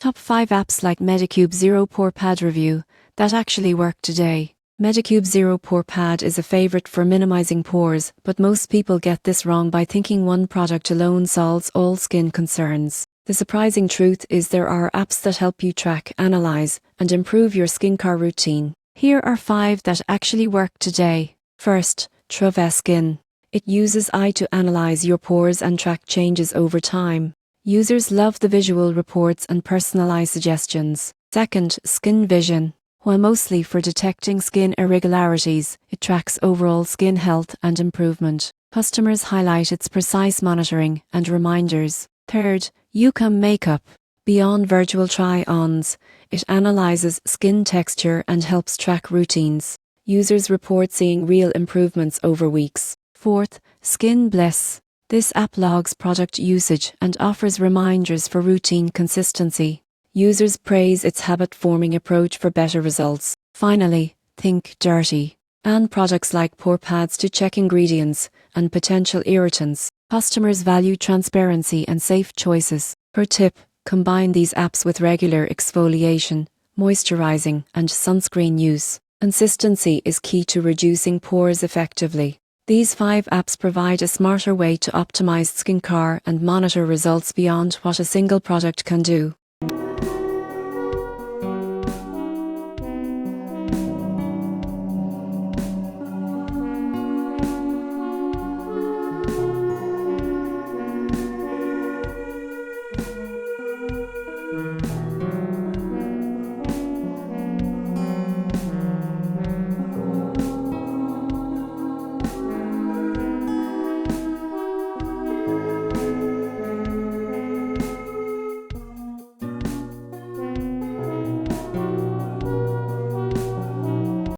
Top 5 apps like Medicube Zero Pore Pad Review that actually work today. Medicube Zero Pore Pad is a favorite for minimizing pores, but most people get this wrong by thinking one product alone solves all skin concerns. The surprising truth is there are apps that help you track, analyze, and improve your skincare routine. Here are 5 that actually work today. First, Pore Skin. It uses AI to analyze your pores and track changes over time. Users love the visual reports and personalized suggestions. Second, Skin Vision. While mostly for detecting skin irregularities, it tracks overall skin health and improvement. Customers highlight its precise monitoring and reminders. Third, Youcom Makeup. Beyond virtual try-ons, it analyzes skin texture and helps track routines. Users report seeing real improvements over weeks. Fourth, Skin Bliss. This app logs product usage and offers reminders for routine consistency. Users praise its habit-forming approach for better results. Finally, Think Dirty. And products like pore pads to check ingredients and potential irritants. Customers value transparency and safe choices. Pro tip, combine these apps with regular exfoliation, moisturizing, and sunscreen use. Consistency is key to reducing pores effectively. These 5 apps provide a smarter way to optimize skincare and monitor results beyond what a single product can do.